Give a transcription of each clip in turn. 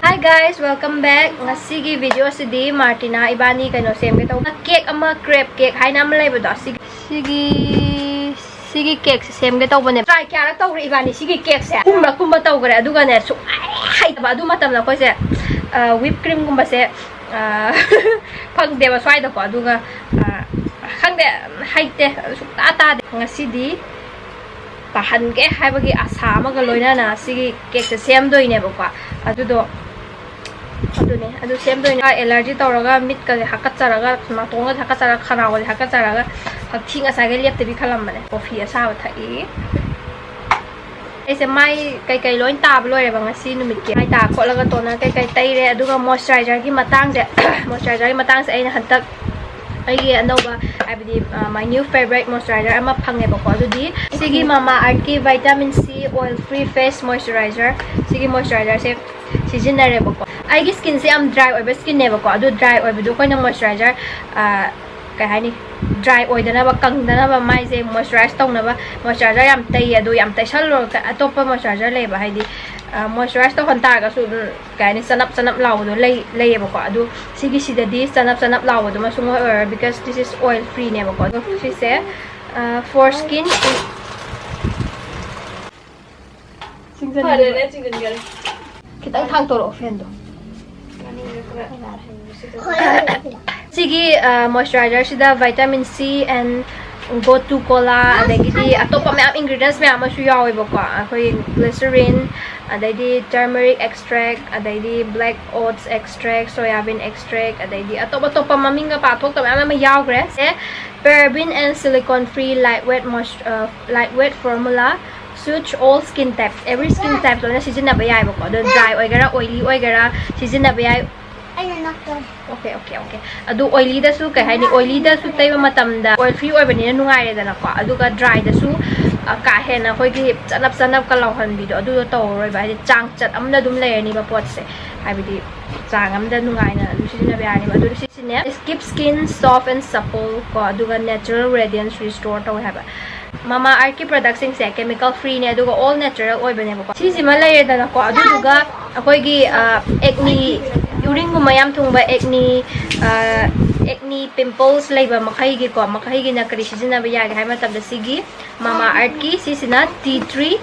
Hi guys, welcome back. Ngasigi video sidi Martina ibani kaino semge taw cake ama crepe cake haina ama lay bado sigi cake semge taw bane try kya taw ibani sigi cake se kumba taw gare aduga ne su hai ba adu matam na ko se whipped cream gumba se phang de ba swai da ko aduga khang de haite su ta de ngasidi pahan ke haibagi asa amaga loina na sigi cake se sem doine ba ko adudo adu sem doine allergy tawraga mit ka hakacharaga matonga hakachara khanawa hakacharaga hakthing asa ge lepte bi khalam mane coffee asa thai ese mai kai loin tab loire ba ngasi numit ke mai ta kholaga tona kai tai re aduga moisturizer gi matang se moisturizer gi matang se aina hantak ai anova abdi my new favorite moisturizer ama phange ba ko adudi sigi mama earth ki vitamin C oil free face moisturizer sigi moisturizer se seasonare ba ko ai gi skin se am dry oiba skin ne ba ko adu dry oiba du ko na moisturizer kai hani dry oil dana ba kang dana ba mai se moisturize tong na ba moisturizer yam tai adu yam tai sal ro ka atopa moisturizer le ba haidi moisturize to hon ta ga su kai ni sanap law do lay ba ko adu sigi sida di sanap law do ma sumo because this is oil free ne ba ko so she say for skin kita thang toro fendo sigi moisturizer sida vitamin C and go to cola adagidi atopa me ingredients me amashu yawi ba ko akoi glycerin adagidi turmeric extract adagidi black oats extract soya bean extract adagidi atopa maminga pa thok ta ma yawgre se paraben and silicone free lightweight formula suits all skin types every skin type lo na season na bayay ba ko dry oigara oily oigara season na bayay okay adu oily da su kai hani oily da su tai matam da oil free oil bani na nungai re da na ko adu ga dry da su ka he na khoi gi sanap ka law han bi do adu to roi ba chang chat amna dum le ni ba pot se hai bi di chang amda nungai na adu si na ba ni adu si ne skip skin soft and supple ko adu ga natural radiance restore to ha ba mama earth ki products sing se chemical free ne adu ga all natural oil bane ba ko si ma le da na ko adu ga khoi gi acne during gumayam thungba acne pimples laiba makhai gi ko makhai gi na kari sijina ba ya ga ma tab da sigi mama earth ki sisina tea tree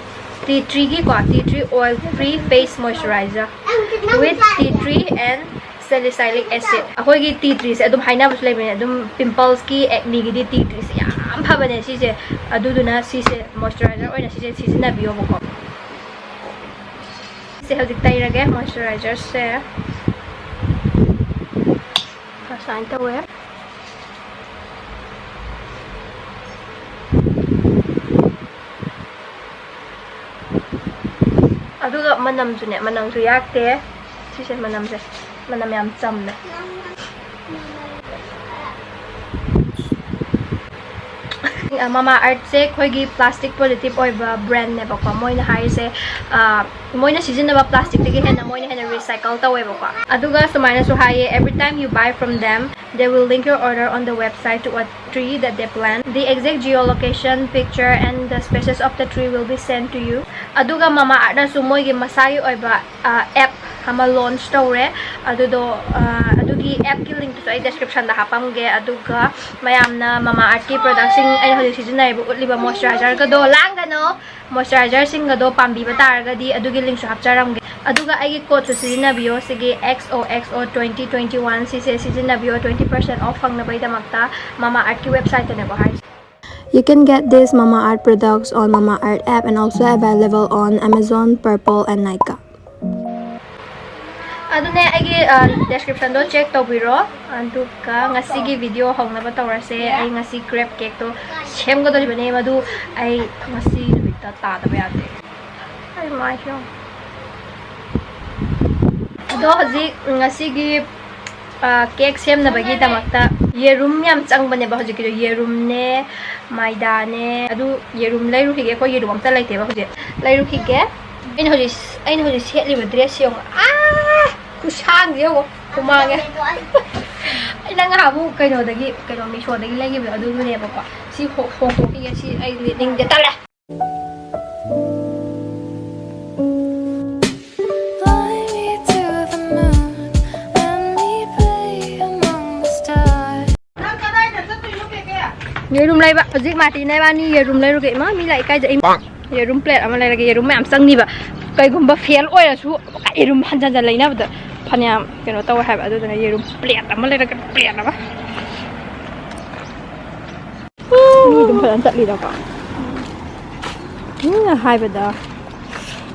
gi ko tea tree oil free face moisturizer with tea tree and salicylic acid akoi gi tea tree se adum haina bus laiba adum pimples ki acne gi di tea tree se yam phabane si se aduduna si se moisturizer oina si se sijina biyo ko se hajik tai rage moisturizer se sign to wear aduga manam ju ne manang ju yakte si se manam yam cham ne mama earth se khoi gi plastic positive oiba brand ne ba ko moina hai se moina season ba plastic tegi hena moina hena recycle ta weba ko aduga sumaina su hai every time you buy from them they will link your order on the website to a tree that they plant the exact geolocation picture and the species of the tree will be sent to you aduga mama earth na su moi gi masai oiba app hama launch tawre adugi app ki link to ai description da hapam ge aduga mayamna mama earth ki products ai holi season ai bu utliba moisturizer ga do langano moisturizer sing ga do pambi ba tar ga di adugi link su hapcharam ge aduga ai gi code su season bio sige XOXO 2021 si se season bio 20% off phang na bai da makta mama earth ki website ne ba hai. You can get these Mama Earth products on Mama Earth app and also available on Amazon, Purple and Nykaa. Adune agi description do check to biro aduka ngasi gi video hong na ba tawrase ai ngasi crepe cake to sem go dori bane madu ai ngasi bita ta da ba yate ai mai sho do haji ngasi gi cake sem na bagi damakta yerum yam chang bane ba haji ki yerum ne maida ne adu yerum lai ru hige ko yerum am ta lai te ba haji lai ru hige ain haji set li ba dress yong kusang dia ko kumanga ai nang ha bu kai no dagi kai no mi sho dagi lai gi ba adu ne ba ko si ho ho ki si ai ning de ta la Fly me to the yerum lay ba hojik mati nai ba ni yerum lay ruge ma mi lai kai ja yerum plate ama lay rage yerum mayam sang ni ba kai gumba fail oira su yerum hanjan jan lai na ba phanya keno taw ha ba adu na yerum plate ama lay rage plate ba ni dum phan chat li da ka ni hai ba da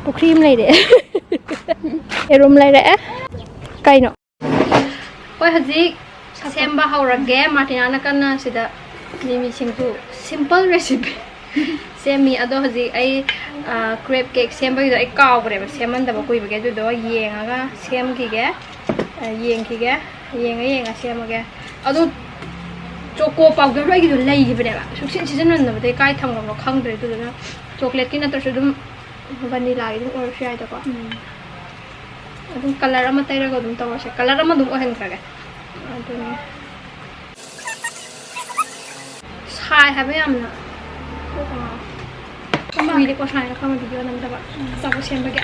to cream lay de yerum lay re kai no koi hojik semba haurage martina na kana sida mimi singsu simple recipe semi ado hojik ai crepe cake semba do ai kaw gre ba seman da ba koi bage do yenga sem ki ge yeng ki ge yenga sem ge ado choco powder rai gi do lei gi bane ba suksin season nan da ba kai thang lo khang dre do na chocolate ki na to dum vanilla gi or shai da ko adum color ama tai ra go dum tawa se color ama dum ohen kra ge sai ha ba yam na ko mi de ko sai na ka ma video nam da ba sa ko sem ba ge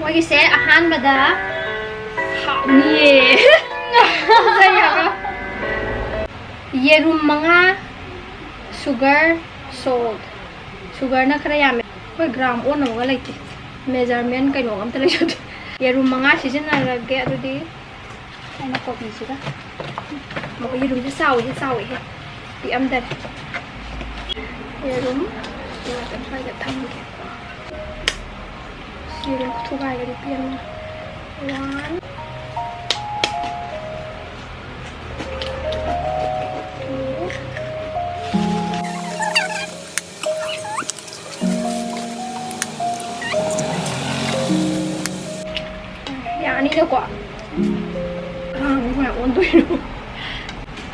wa gi se ahan ba da ha ni sai ya ba yerum manga sugar salt sugar na khara yam ko gram on na ga lai ti measurement kai no am ta lai chut yerum manga season na ga ge adu di ana copy sida mo ko yerum sao he di am da yerum ya ta try ga tham ge yerum thu gai ga di pian oneนี่ดีกว่าไม่ไหวอ้วนด้วยรู้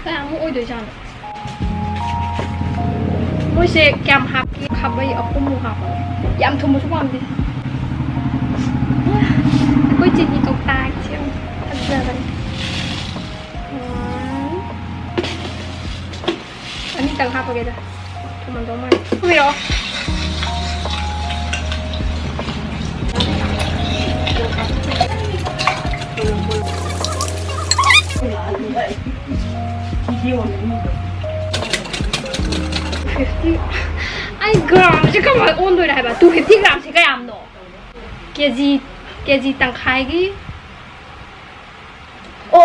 แต่ไม่อ้วนด้วยจังไม่ใช่แกมหักที่ขับไปเอาคุ้มมือหักยำทุ่มทุกวันดิก็จีนีตกตาเชียวทันเจอกันอันนี้ต่างหากไปเลยทุ่มมันต้องมันไม่หรอไอ้กรัมจะเข้ามาอ้วนด้วยได้ป่ะตัว50 กรัมใช่ก็ยามเนาะเคจีตังไคกี่โอ้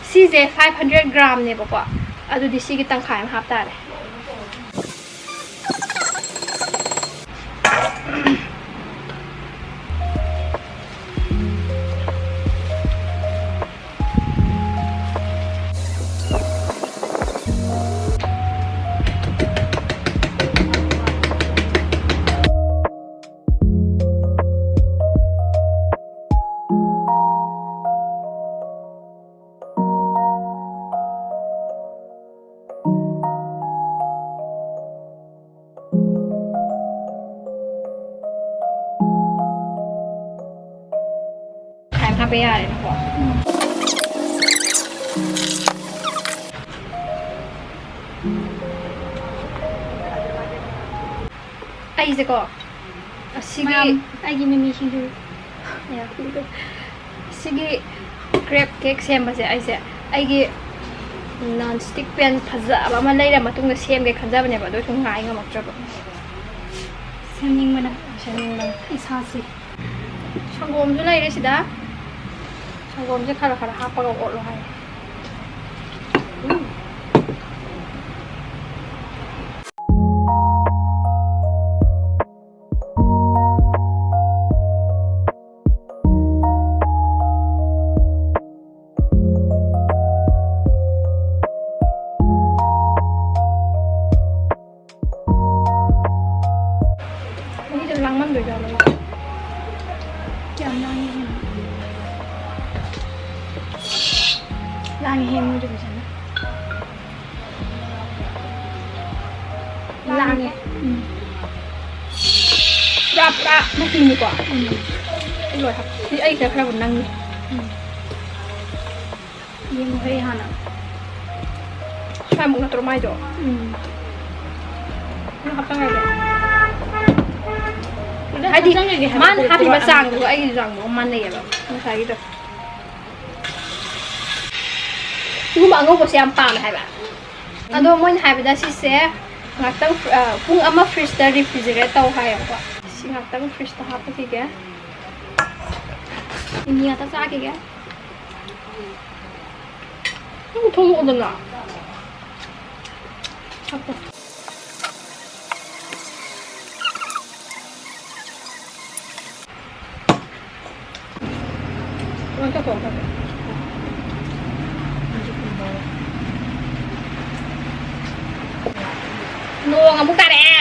ซีเจ500 กรัมเนี่ยบอกว่าอะดูดิซีกี่ตังไคมันหับได้เลยไปยาเลยนะพ่อไอ้เจ้าก็สิกี้ไอ้ยี่ไม่มีชิงดูเนี่ยสิกี้เครปเค้กเซมมาเสียไอ้เสียไอ้ยี่นอนสติ๊กเป็นขจับมันเลยแต่มาตุ้งกับเซมกับขจับเนี่ยแบบโดยทุ่งง่ายก็มักจะแบบเซมยิงมันนะเซมยิงมันอีสานสิช่างโกมช่วยอะไรได้สิดาผมจะคาราฮับปากอดลงให้นี่จะล้างมันด้วยกันแล้วยำล้างนี่ล้างเฮมมันจะเป็นฉันนะล้างเนี่ยรับไม่กินดีกว่าอร่อยครับที่ไอ้แค่บนนั่งยิ่งให้ฮานะใช่มุกนัตรไม้จ่อนะครับตั้งไงเนี่ยให้ดีมันให้ดีมาสั่งดูไอ้สั่งดูมันเนี่ยแบบไม่ใช่แบบกูมาเอาเงินกูเสียมปามเลยแบบ ꯑꯗꯣ ꯃꯣꯏꯅ ꯍꯥꯏꯕꯗ ꯁꯤꯁꯦ ꯉꯥꯛꯇꯪ ꯄꯨꯡ ꯑꯃ ꯐ꯭ꯔꯤꯖꯇ ꯔꯤꯐ꯭ꯔꯤꯖꯔꯦꯠ ꯇꯧ ꯍꯥꯏꯌꯦꯕꯀꯣ ꯁꯤ ꯉꯥꯛꯇꯪ ꯐ꯭ꯔꯤꯖꯇ ꯍꯥꯞꯄꯈꯤꯒꯦ ꯃꯤꯃꯤ ꯉꯥꯛꯇ ꯆꯥꯈꯤꯒꯦ ꯊꯣꯡꯉꯛꯑꯣꯗꯅ ꯍꯥꯞꯄꯣ ꯅꯣꯡ ꯑꯃꯨꯛ ꯇꯥꯔꯛꯑꯦ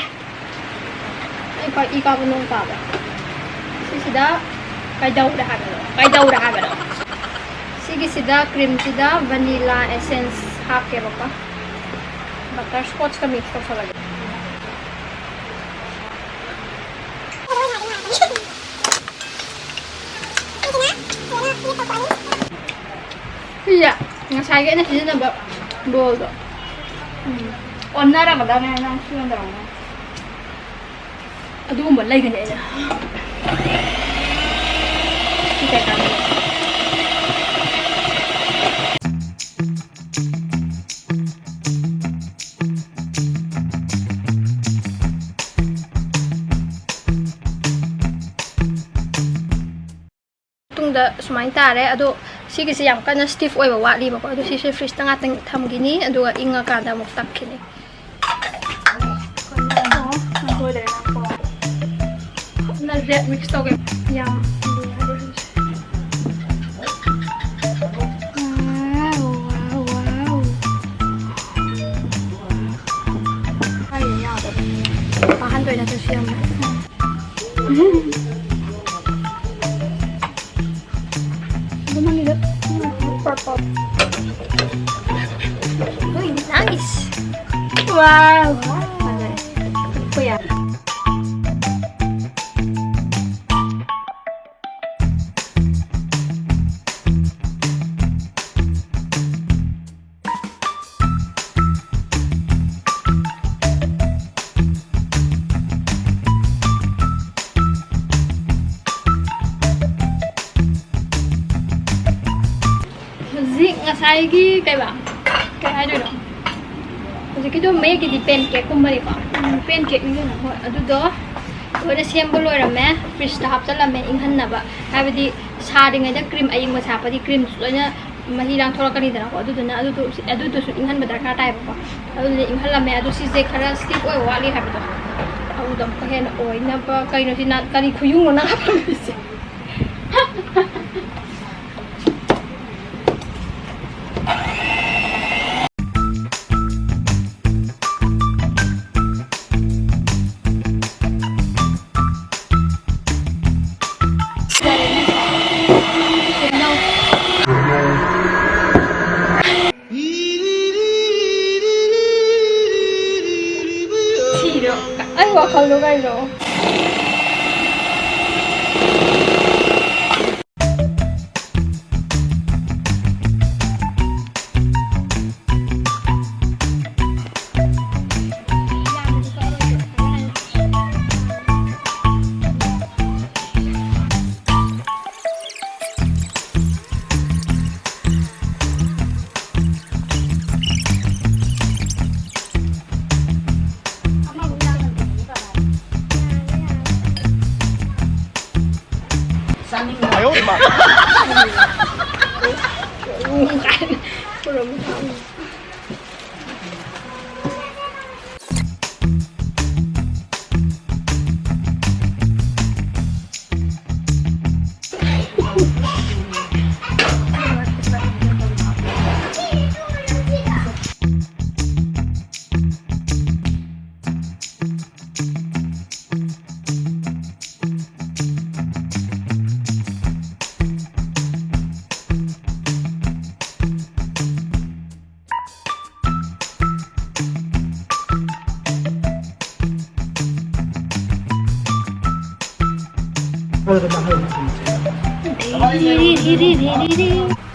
ꯑꯩ ꯈ꯭ꯋꯥꯏ ꯏ ꯀꯥꯕ ꯅꯣꯡ ꯇꯥꯕ ꯁꯤꯁꯤꯗ ꯀꯩꯗꯧꯔꯦ ꯍꯥꯏꯕꯅꯣ ꯁꯤꯒꯤꯁꯤꯗ ꯀ꯭ꯔꯤꯝꯁꯤꯗ ꯚꯅꯤꯂꯥ ꯑꯦꯁꯦꯟꯁ ꯍꯥꯞꯀꯦꯕꯀꯣ ꯕꯇꯔ ꯁ꯭ꯀꯣꯠꯆꯀ ꯃꯤꯛꯁ ꯇꯧꯁꯜꯂꯒꯦ ꯁꯤꯁꯦ ꯉꯁꯥꯏꯒꯤ ꯑꯩꯅ ꯁꯤꯖꯤꯟꯅꯕ ꯕꯣꯜꯗꯣ ꯑꯣꯟꯅꯔꯒꯗꯅꯦ ꯅꯪ ꯁꯤꯖꯤꯟꯅꯗꯧꯅꯦ ꯑꯗꯨꯒꯨꯝꯕ ꯂꯩꯒꯅꯤ ꯑꯩꯅ ꯁꯤ ꯀꯩꯀꯥꯟꯗ ꯃꯇꯨꯡꯗ ꯁꯨꯃꯥꯏꯅ ꯇꯥꯔꯦ ꯑꯗꯣ ꯁꯤꯒꯤꯁꯦ ꯌꯥꯝ ꯀꯟꯅ ꯁ꯭ꯇꯤꯐ ꯑꯣꯏꯕ ꯋꯥꯠꯂꯤꯕꯀꯣ ꯑꯗꯣ ꯁꯤꯁꯦ ꯐ꯭ꯔꯤꯖꯇ ꯉꯥꯛꯇꯪ ꯊꯝꯈꯤꯅꯤ ꯑꯗꯨꯒ ꯏꯪꯉꯀꯥꯟꯗ ꯑꯃꯨꯛ ꯇꯛꯈꯤꯅꯤ ꯃꯤꯛꯁ ꯇꯧꯒꯦ ꯌꯥꯝ ꯄꯥꯍꯟꯗꯣꯏ ꯅꯠꯇ꯭ꯔ ꯁꯤ ꯌꯥꯝ purple. Uy, nice! Wow! Kuya. ꯉꯁꯥꯏꯒꯤ ꯀꯩꯕ ꯀꯩ ꯍꯥꯏꯗꯣꯏꯅꯣ ꯍꯧꯖꯤꯛꯀꯤꯗꯣ ꯃꯌꯦꯛꯀꯤꯗꯤ ꯄꯦꯟꯀꯦꯛ ꯀꯨꯝꯕꯅꯤꯀꯣ ꯄꯦꯟꯀꯦꯛꯅꯤꯗꯅ ꯍꯣꯏ ꯑꯗꯨꯗꯣ ꯂꯣꯏꯅ ꯁꯦꯝꯕ ꯂꯣꯏꯔꯝꯃꯦ ꯐ꯭ꯔꯤꯖꯇ ꯍꯥꯞꯆꯜꯂꯝꯃꯦ ꯏꯪꯍꯟꯅꯕ ꯍꯥꯏꯕꯗꯤ ꯁꯥꯔꯤꯉꯩꯗ ꯀ꯭ꯔꯤꯝ ꯑꯌꯤꯡꯕ ꯍꯥꯞꯄꯗꯤ ꯀ꯭ꯔꯤꯝꯁꯨ ꯂꯣꯏꯅ ꯃꯍꯤ ꯂꯥꯡꯊꯣꯔꯛꯀꯅꯤꯗꯅꯀꯣ ꯑꯗꯨꯗꯨꯅ ꯑꯗꯨꯗꯨꯁꯨ ꯏꯪꯍꯟꯕ ꯗꯔꯀꯥꯔ ꯇꯥꯏꯕꯀꯣ ꯑꯗꯨꯗꯨꯅꯏꯪꯍꯜꯂꯝꯃꯦ ꯑꯗꯨ ꯁꯤꯁꯦ ꯈꯔ ꯁ꯭ꯇꯤꯐ ꯑꯣꯏꯕ ꯋꯥꯠꯂꯤ ꯍꯥꯏꯕꯗꯣ ꯑꯗꯨꯗ ꯑꯃꯨꯛꯀ ꯍꯦꯟꯅ ꯑꯣꯏꯅꯕ ꯀꯩꯅꯣ ꯁꯤ ꯀꯔꯤ ꯈꯨꯌꯨꯡꯅꯣ ꯅꯪ ꯍꯥꯞꯄꯝꯃꯤꯁꯦ Ay, wakaldo kayo.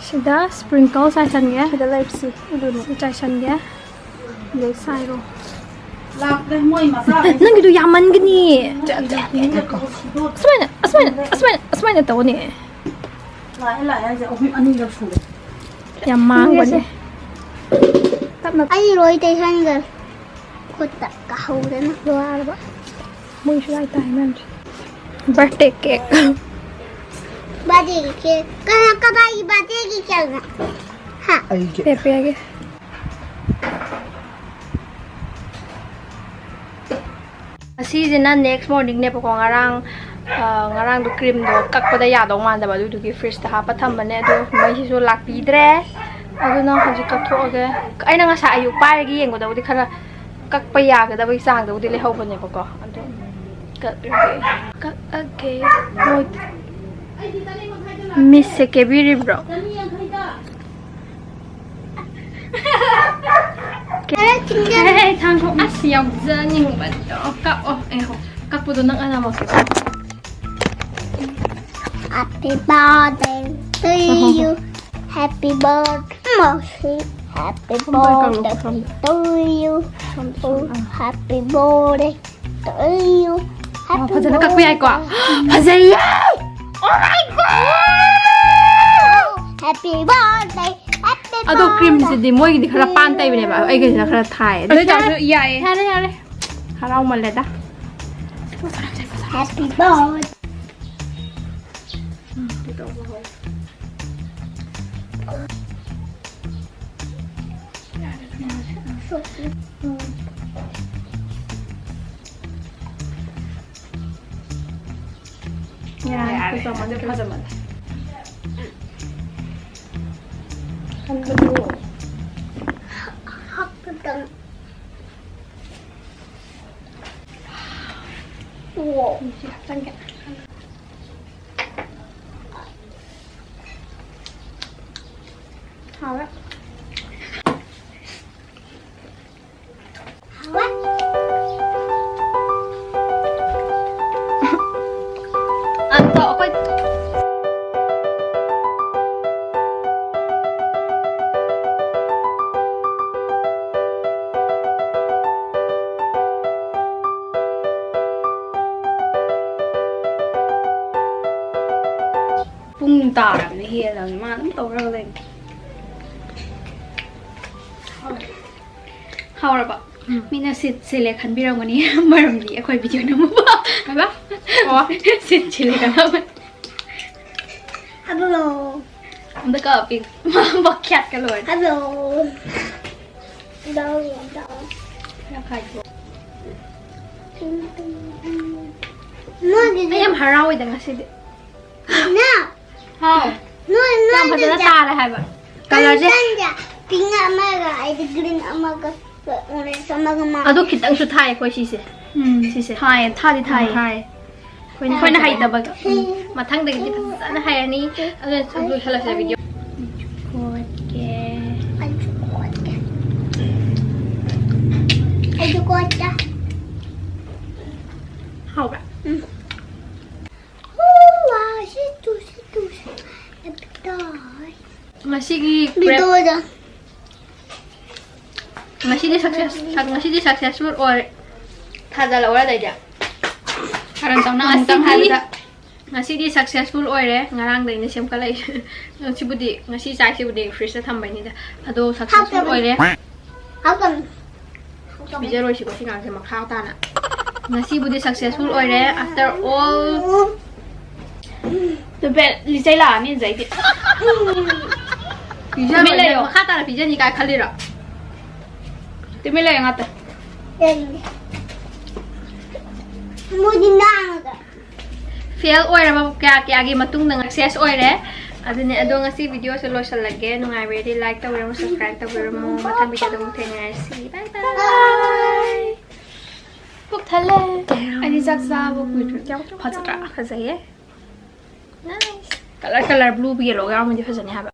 Sida sprinkle chaisange sida lepsi udunu chaisange le sairo nangidu yamangani asmana tawni yamang bane ꯇꯞꯅ ꯑꯩ ꯂꯣꯏ ꯇꯩꯁꯟꯈ꯭ꯔꯦ ꯈꯨꯠꯇ ꯀꯥꯍꯧꯗꯅ ꯋꯥꯔꯕ ꯃꯣꯏꯁꯨ ꯂꯥꯏ ꯇꯥꯏ ꯃꯌꯥꯝꯁꯦ ꯕꯔꯊꯗꯦ ꯀꯦꯛ ꯕꯥꯔꯊꯗꯦꯒꯤ ꯀꯦꯛ ꯀꯗꯥꯏꯒꯤ ꯕꯥꯔꯊꯗꯦꯒꯤ ꯀꯦꯛꯅꯣ ꯍꯥ ꯄꯦꯄꯦꯒꯤ ꯑꯁꯤꯁꯤꯅ ꯅꯦꯛꯁ ꯃꯣꯔꯅꯤꯡꯅꯦꯕꯀꯣ ꯉꯔꯥꯡꯗꯣ ꯀ꯭ꯔꯤꯝꯗꯣ ꯀꯛꯄꯗ ꯌꯥꯗꯧ ꯃꯥꯟꯗꯕ ꯑꯗꯨꯗꯨꯒꯤ ꯐ꯭ꯔꯤꯖꯇ ꯍꯥꯞꯄ ꯊꯝꯕꯅꯦ ꯑꯗꯣ ꯃꯩꯁꯤꯁꯨ ꯂꯥꯛꯄꯤꯗ꯭ꯔꯦ ꯑꯗꯨꯅ ꯍꯧꯖꯤꯛ ꯀꯛꯊꯣꯛꯑꯒꯦ ꯑꯩꯅ ꯉꯁꯥꯏ ꯑꯌꯨꯛ ꯄꯥꯏꯔꯒ ꯌꯦꯡꯕꯗꯕꯨꯗꯤ ꯈꯔ ꯀꯛꯄ ꯌꯥꯒꯗꯕꯒꯤ ꯆꯥꯡꯗꯕꯨꯗꯤ ꯂꯩꯍꯧꯕꯅꯦꯕꯀꯣ ꯑꯗꯣ ꯀꯛꯑꯒꯦ ꯃꯤꯁꯁꯦ ꯀꯦꯕꯤꯔꯤꯕ꯭ꯔꯣ ꯊꯥꯡꯈꯣ ꯑꯁ ꯌꯥꯎꯖꯅꯤꯡꯕꯗꯣ ꯀꯛꯑꯣ ꯑꯦꯍꯣ ꯀꯛꯄꯗꯣ ꯅꯪ ꯑꯅꯥꯃꯛꯁꯦ Happy birthday to you. Happy birthday. Happy birthday to you. Happy birthday to you. फजन कक्पु याइको फजैय Oh my god Happy birthday. Happy अदो क्रीम सिदि मोइगिदि खरा पान ताइबनेबा अइगिदिना खरा थाय अदो तासु याय यारे हराउ मल्लेदा Happy birthday. यार फजमन फजमन Wow. ꯄꯨꯡ ꯇꯥꯔꯕꯅꯦ ꯍꯦꯜꯂꯕꯅꯦ ꯃꯥ ꯑꯗꯨꯝ ꯇꯧꯔꯒ ꯂꯩ ꯍꯥꯎꯔꯕ ꯃꯤꯅ ꯁꯤꯠꯂꯦ ꯈꯟꯕꯤꯔꯝꯒꯅꯤ ꯃꯔꯝꯗꯤ ꯑꯩꯈꯣꯏ ꯚꯤꯗꯤꯑꯣ ꯅꯝꯃꯨꯕ ꯍꯥꯏꯕ ꯑꯣ ꯁꯤꯠꯂꯦ ꯈꯟꯕ Hello. ꯑꯝꯇ ꯀꯞꯄꯤ ꯕꯛꯈ꯭ꯌꯥꯠꯀ ꯂꯣꯏꯔꯦ Hello. Hello. ꯑꯩ ꯌꯥꯝ ꯍꯔꯥꯎꯋꯤꯗ ꯉꯁꯤꯗꯤ No. ꯍꯥꯎ ꯌꯥꯝ ꯐꯖꯅ ꯇꯥꯔꯦ ꯍꯥꯏꯕ ꯀꯂꯔꯁꯦ Pink amaga, green amaga, orange amaga ma. ꯑꯗꯣ ꯈꯤꯇꯪꯁꯨ ꯊꯥꯏ ꯑꯩꯈꯣꯏ ꯁꯤꯁꯦ ꯁꯤꯁꯦ ꯊꯥꯏ ꯊꯥꯗꯤ ꯊꯥꯏ ꯑꯩꯈꯣꯏꯅ ꯍꯩꯇꯕꯒ ꯃꯊꯪꯗꯒꯤꯗꯤ ꯐꯖꯅ ꯍꯩꯔꯅꯤ ꯑꯗꯨꯅ ꯂꯣꯏꯁꯜꯂꯁꯦ ꯚꯤꯗꯤꯑꯣ ꯍꯥꯎꯕ꯭ꯔꯥ ꯉꯁꯤꯒꯤ ꯉꯁꯤꯗꯤ ꯁꯛꯁꯦꯁꯐꯨꯜ ꯑꯣꯏ ꯊꯥꯖꯜꯂꯛꯑꯣꯔ ꯑꯗꯩꯗꯤ ꯀꯔꯟ ꯇꯧꯅ ꯑꯃꯨꯛꯇꯪ ꯍꯥꯏꯕꯗ ꯉꯁꯤꯗꯤ ꯁꯛꯁꯦꯁꯐꯨꯜ ꯑꯣꯏꯔꯦ ꯉꯔꯥꯡꯗꯩꯅ ꯁꯦꯝꯒꯠꯂꯛꯏ ꯉꯁꯤꯕꯨꯗꯤ ꯉꯁꯤ ꯆꯥꯛꯁꯤꯕꯨꯗꯤ ꯐ꯭ꯔꯤꯖꯇ ꯊꯝꯕꯩꯅꯤꯗ ꯑꯗꯣ ꯁꯛꯁꯦꯁꯐꯨꯜ ꯑꯣꯏꯔꯦ ꯄꯤꯖꯔꯣꯏꯁꯤꯀꯣ ꯁꯤ ꯉꯥꯡꯁꯦ ꯃꯈꯥ ꯇꯥꯅ ꯉꯁꯤꯕꯨꯗꯤ ꯁꯛꯁꯦꯁꯐꯨꯜ ꯑꯣꯏꯔꯦ ꯑꯐꯇꯔ ꯑꯣꯜ ꯂꯤꯆꯩ ꯂꯥꯛꯑꯅꯤ ꯑꯗꯩꯗꯤ ꯄꯤꯖꯔꯣꯏ ꯃꯈꯥ ꯇꯥꯅ ꯄꯤꯖꯅꯤ ꯀꯥꯏ ꯈꯜꯂꯤꯔꯣ ꯇꯨꯃꯤꯟ ꯂꯩꯌꯣ ꯉꯥꯛꯇ ꯐꯦꯜ ꯑꯣꯏꯔꯕ ꯀꯌꯥꯒꯤ ꯃꯇꯨꯡꯗ ꯁꯛꯁꯦꯁ ꯑꯣꯏꯔꯦ ꯑꯗꯨꯅꯦ ꯑꯗꯣ ꯉꯁꯤ ꯚꯤꯗꯤꯑꯣꯁꯦ ꯂꯣꯏꯁꯜꯂꯒꯦ ꯅꯨꯡꯉꯥꯏꯕꯤꯔꯗꯤ ꯂꯥꯏꯛ ꯇꯧꯕꯤꯔꯝꯃꯨ ꯁꯕꯁꯀ꯭ꯔꯥꯏꯕ ꯇꯧꯕꯤꯔꯝꯃꯨ ꯃꯊꯪ ꯚꯤꯗꯤꯑꯣꯗ ꯑꯃꯨꯛ ꯊꯦꯡꯅꯔꯁꯤ ꯕꯥꯏ ꯕꯥꯏ ꯄꯨꯛ ꯊꯜꯂꯦ ꯑꯩꯗꯤ ꯆꯥꯛ ꯆꯥꯕ ꯀꯨꯏꯗ꯭ꯔꯦ ꯐꯖꯗ꯭ꯔꯥ ꯐꯖꯩꯌꯦ ꯀꯂꯔ ꯕ꯭ꯂꯨ ꯌꯦꯜꯂꯣ ꯌꯥꯎꯔꯝꯃꯗꯤ ꯐꯖꯅꯤ ꯍꯥꯏꯕ